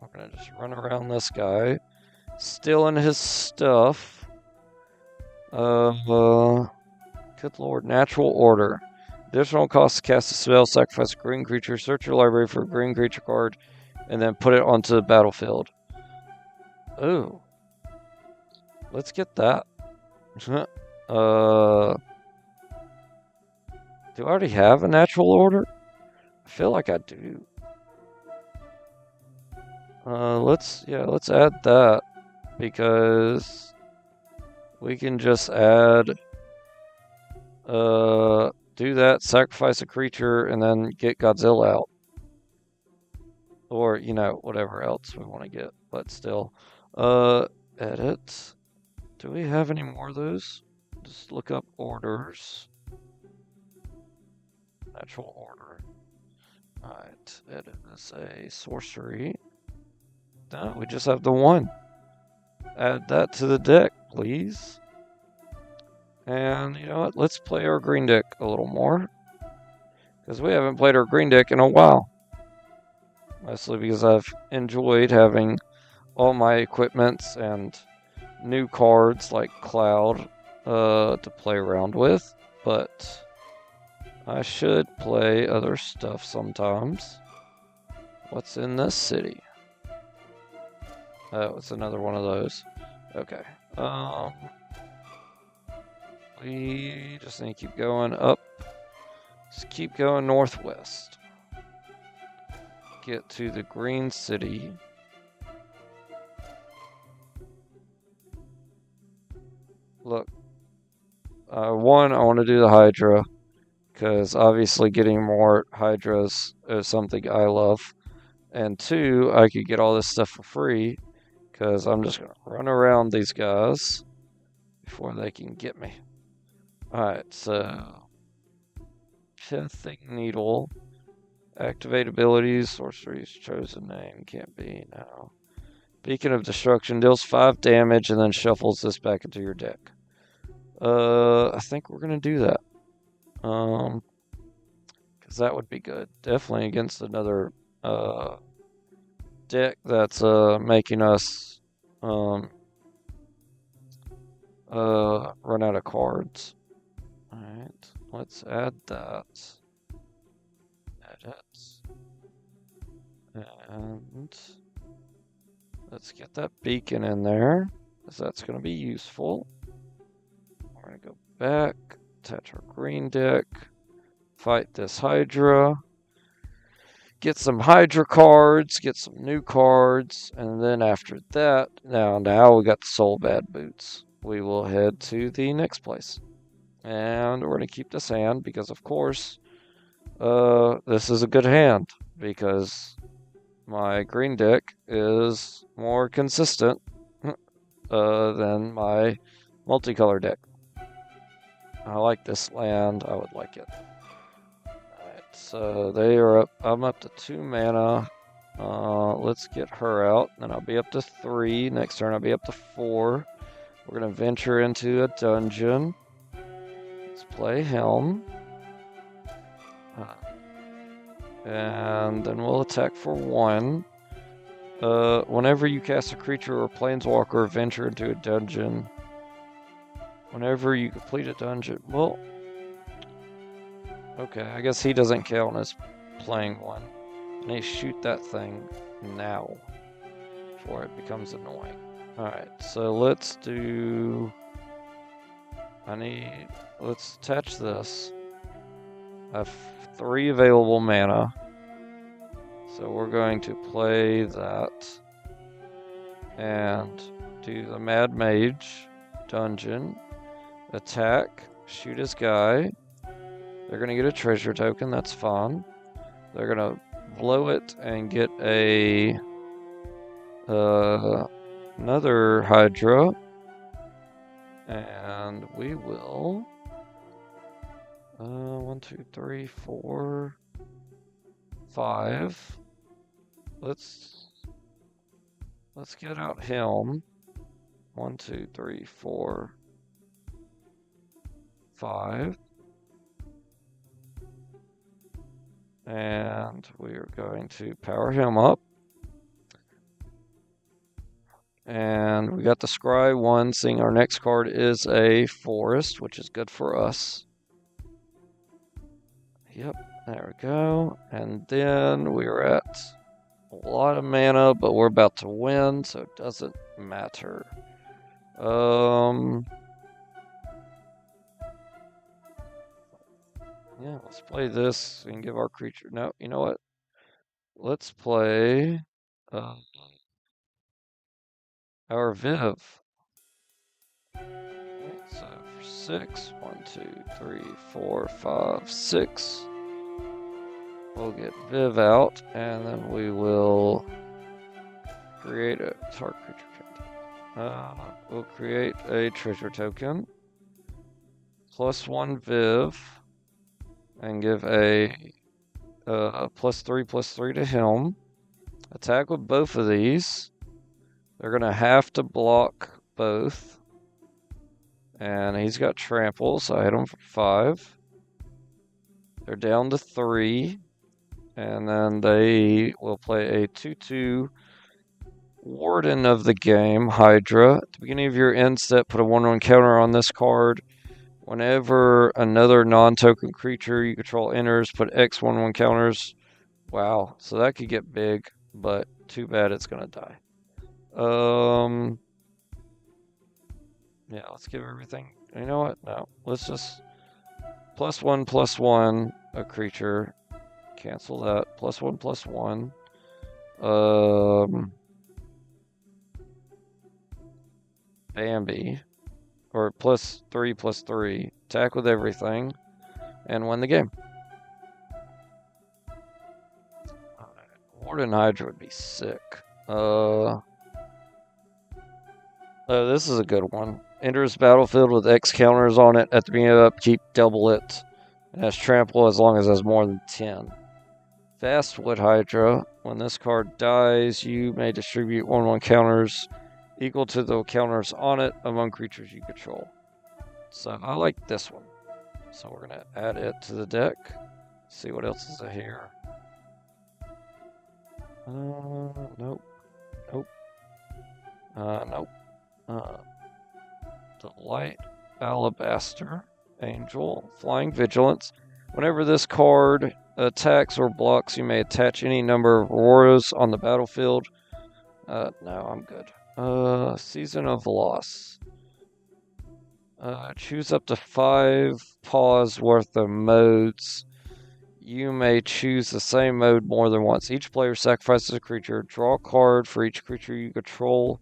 We're gonna just run around this guy, stealing his stuff. Good lord, natural order. Additional cost to cast a spell, sacrifice a green creature, search your library for a green creature card, and then put it onto the battlefield. Ooh. Let's get that. Do I already have a natural order? I feel like I do. Let's add that, because we can just add, do that, sacrifice a creature, and then get Godzilla out. Or, whatever else we want to get, but still. Edit. Do we have any more of those? Just look up orders. Natural order. Alright, edit as a sorcery. No, we just have the one. Add that to the deck, please. And you know what? Let's play our green deck a little more. Because we haven't played our green deck in a while. Mostly because I've enjoyed having all my equipments and new cards like Cloud to play around with. But I should play other stuff sometimes. What's in this city? Oh, it's another one of those. Okay. We just need to keep going up. Just keep going northwest. Get to the green city. Look. One, I want to do the Hydra. Because obviously getting more Hydras is something I love. And two, I could get all this stuff for free. Because I'm just going to run around these guys before they can get me. Alright, so Pithing Needle. Activate abilities. Sorcery's chosen name. Can't be now. Beacon of Destruction deals 5 damage and then shuffles this back into your deck. I think we're going to do that. Because that would be good. Definitely against another deck that's making us run out of cards. Alright, let's add that. Edit. And let's get that beacon in there, because that's going to be useful. We're going to go back, attach our green deck, fight this Hydra, get some Hydra cards, get some new cards, and then after that, now we got the Soul Bad Boots. We will head to the next place. And we're going to keep this hand because, of course, this is a good hand because my green deck is more consistent than my multicolor deck. I like this land. I would like it. Alright, so they are up. I'm up to 2 mana. Let's get her out. Then I'll be up to 3. Next turn I'll be up to 4. We're going to venture into a dungeon. Let's play Helm. And then we'll attack for 1. Whenever you cast a creature or planeswalker or venture into a dungeon, whenever you complete a dungeon, well, okay, I guess he doesn't count as playing one. And they shoot that thing now before it becomes annoying. Alright, so let's do... let's attach this. I have 3 available mana. So we're going to play that and do the Mad Mage dungeon, attack, shoot his guy. They're going to get a treasure token, that's fine. They're going to blow it and get a another Hydra. And we will 1, 2, 3, 4, 5. Let's get out Helm. 1, 2, 3, 4, 5. And we are going to power him up. And we got the Scry 1, seeing our next card is a Forest, which is good for us. Yep, there we go. And then we're at a lot of mana, but we're about to win, so it doesn't matter. Yeah, let's play this and give our creature... No, you know what? Let's play our Viv. So for 6, 1, 2, 3, 4, 5, 6. We'll get Viv out, and then we will create a target creature. We'll create a treasure token. +1 Viv, and give a +3/+3 to him. Attack with both of these. They're gonna have to block both. And he's got trample, so I hit him for 5. They're down to 3. And then they will play a 2/2 Warden of the Game, Hydra. At the beginning of your end step, put a 1/1 counter on this card. Whenever another non-token creature you control enters, put X 1/1 counters. Wow, so that could get big, but too bad it's gonna die. Yeah, let's give everything. You know what? No, let's just +1/+1 a creature. Cancel that. +1/+1. Bambi. Or +3/+3. Attack with everything. And win the game. Warden Hydra would be sick. Oh, this is a good one. Enters battlefield with X counters on it. At the beginning of the upkeep, double it. It has trample as long as it has more than 10. Fastwood Hydra. When this card dies, you may distribute 1/1 counters equal to the counters on it among creatures you control. So I like this one. So we're going to add it to the deck. See what else is here. Nope. Nope. Nope. The Light Alabaster Angel. Flying Vigilance. Whenever this card attacks or blocks, you may attach any number of auroras on the battlefield. No, I'm good. Season of Loss. Choose up to 5 pause worth of modes. You may choose the same mode more than once. Each player sacrifices a creature. Draw a card for each creature you control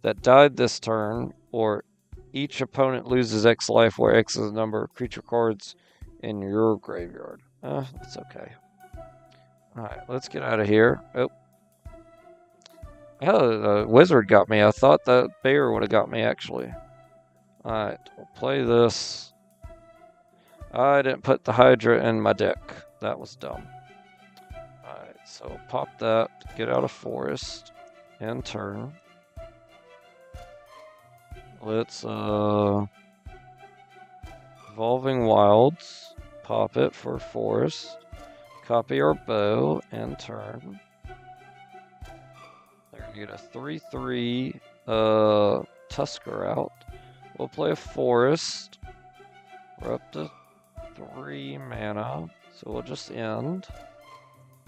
that died this turn, or each opponent loses X life, where X is the number of creature cards in your graveyard. That's okay. Alright, let's get out of here. Oh, Oh, the wizard got me. I thought that bear would have got me, actually. Alright, we'll play this. I didn't put the Hydra in my deck. That was dumb. Alright, so pop that, get out of forest, end turn. Let's, Evolving Wilds, pop it for forest. Copy our bow, end turn. They're gonna get a 3/3 Tusker out. We'll play a forest. We're up to 3 mana, so we'll just end.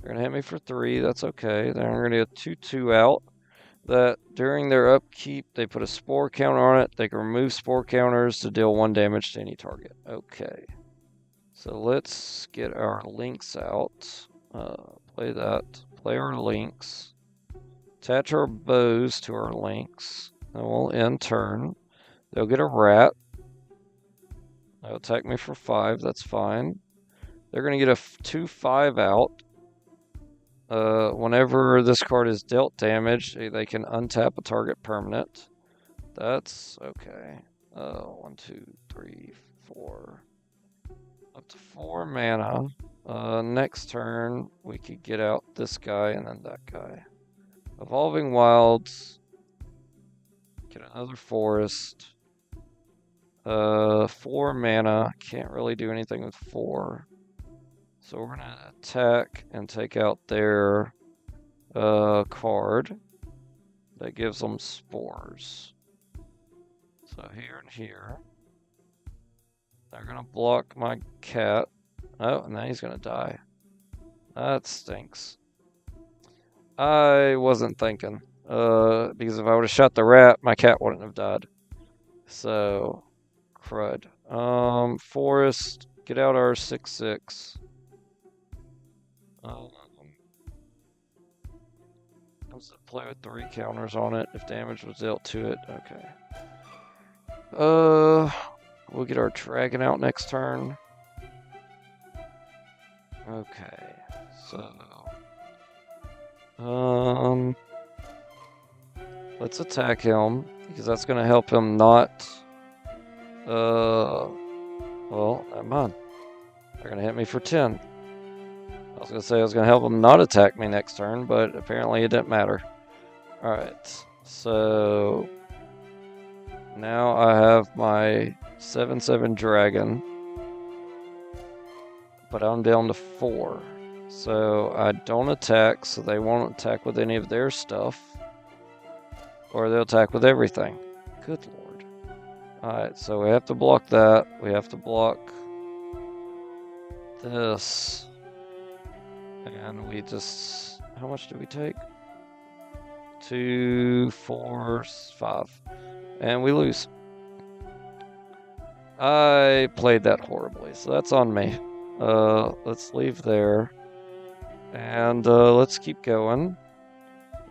They're gonna hit me for 3, that's okay. Then we're gonna get a 2/2 out. That during their upkeep, they put a spore counter on it. They can remove spore counters to deal 1 damage to any target. Okay. So let's get our links out. Play that. Play our links. Attach our bows to our links. Then we'll end turn. They'll get a rat. They'll attack me for 5. That's fine. They're going to get a 2/5 out. Whenever this card is dealt damage, they can untap a target permanent. That's okay. 1, 2, 3, 4. Up to 4 mana. Next turn, we could get out this guy and then that guy. Evolving Wilds. Get another forest. 4 mana. Can't really do anything with 4. So we're going to attack and take out their card. That gives them spores. So here and here. They're going to block my cat. Oh, and then he's going to die. That stinks. I wasn't thinking. Because if I would have shot the rat, my cat wouldn't have died. So, crud. Forest, get out our 6/6. Comes to play with 3 counters on it if damage was dealt to it. Okay. We'll get our dragon out next turn. Okay, so let's attack him because that's gonna help him not. Well, never mind. They're gonna hit me for 10. I was gonna say I was gonna help him not attack me next turn, but apparently it didn't matter. All right, so now I have my 7/7 dragon, but I'm down to 4. So I don't attack, so they won't attack with any of their stuff. Or they'll attack with everything. Good lord. Alright, so we have to block that. We have to block this. And we just... How much do we take? 2, 4, 5. And we lose. I played that horribly, so that's on me. Let's leave there. And let's keep going.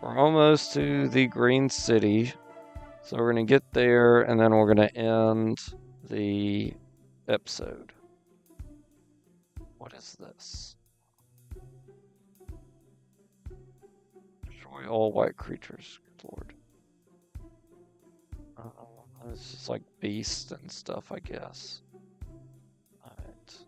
We're almost to the Green City. So we're going to get there, and then we're going to end the episode. What is this? Destroy all white creatures. Good lord. It's just like beasts and stuff, I guess. Alright.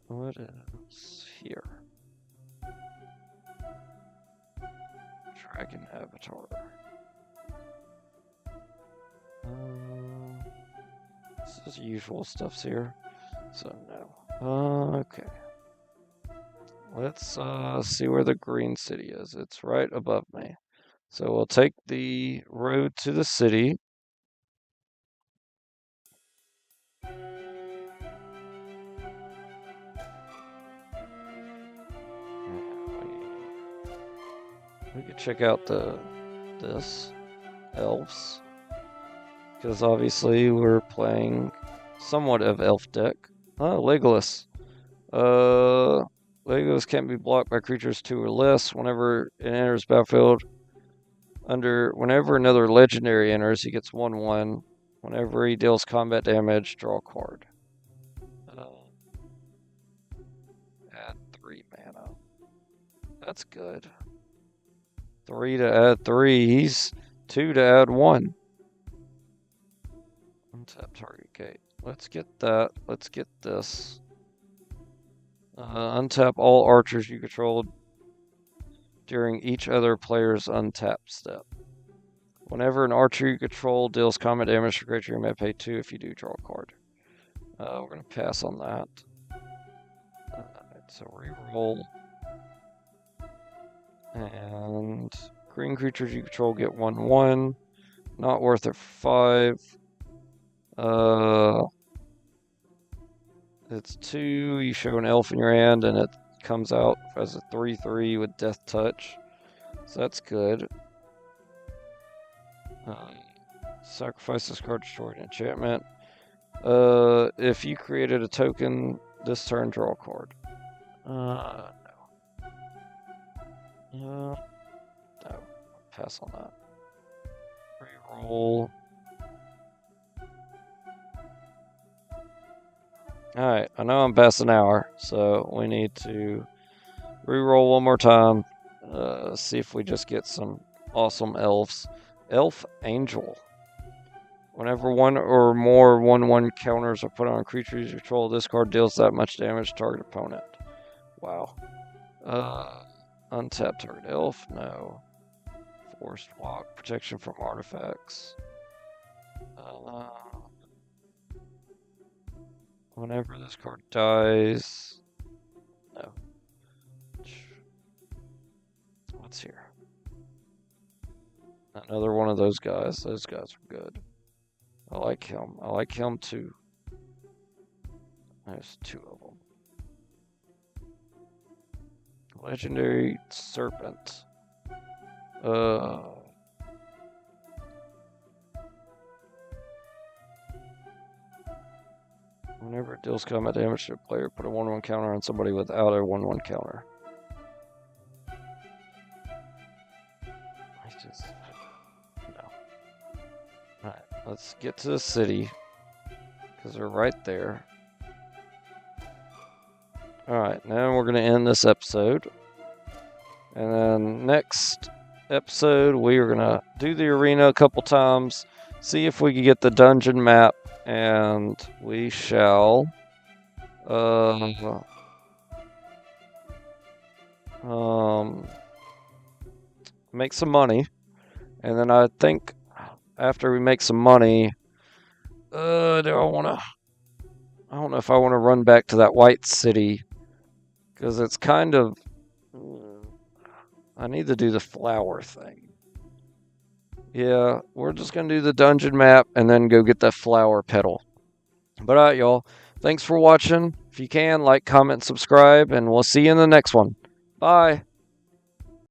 What is here? Dragon Avatar. This is usual stuff's here, so no. Okay. Let's see where the Green City is. It's right above me. So we'll take the road to the city. We could check out this elves, because obviously we're playing somewhat of elf deck. Oh, Legolas. Legolas can't be blocked by creatures 2 or less. Whenever it enters battlefield, whenever another legendary enters, he gets 1/1. Whenever he deals combat damage, draw a card. That's good. 3 to add 3s, 2 to add 1. Untap target gate. Let's get that. Let's get this. Untap all archers you controlled during each other player's untap step. Whenever an archer you control deals combat damage to a creature, you may pay 2. If you do, draw a card. We're going to pass on that. So reroll. And green creatures you control get 1/1. Not worth it 5. It's 2. You show an elf in your hand, and it comes out as a 3/3 with Death Touch. So that's good. Sacrifice this card, destroy an enchantment. If you created a token this turn, draw a card. No. No. Pass on that. Reroll. Alright, I know I'm past an hour, so we need to reroll one more time. See if we just get some awesome elves. Elf Angel. Whenever one or more 1/1 counters are put on creatures you control, this card deals that much damage to target opponent. Wow. Untap target elf? No. Forced walk. Protection from artifacts. Whenever this card dies... No. What's here? Another one of those guys. Those guys are good. I like him. I like him too. There's 2 of them. Legendary Serpent. Whenever it deals combat damage to a player, put a 1/1 counter on somebody without a 1/1 counter. No. Alright, let's get to the city. Because they're right there. Alright, now we're going to end this episode. And then next episode, we are going to do the arena a couple times. See if we can get the dungeon map. And we shall make some money. And then I think after we make some money, I don't know if I want to run back to that white city, because it's kind of, I need to do the flower thing. Yeah, we're just going to do the dungeon map and then go get that flower petal. But alright, y'all. Thanks for watching. If you can, like, comment, subscribe, and we'll see you in the next one. Bye.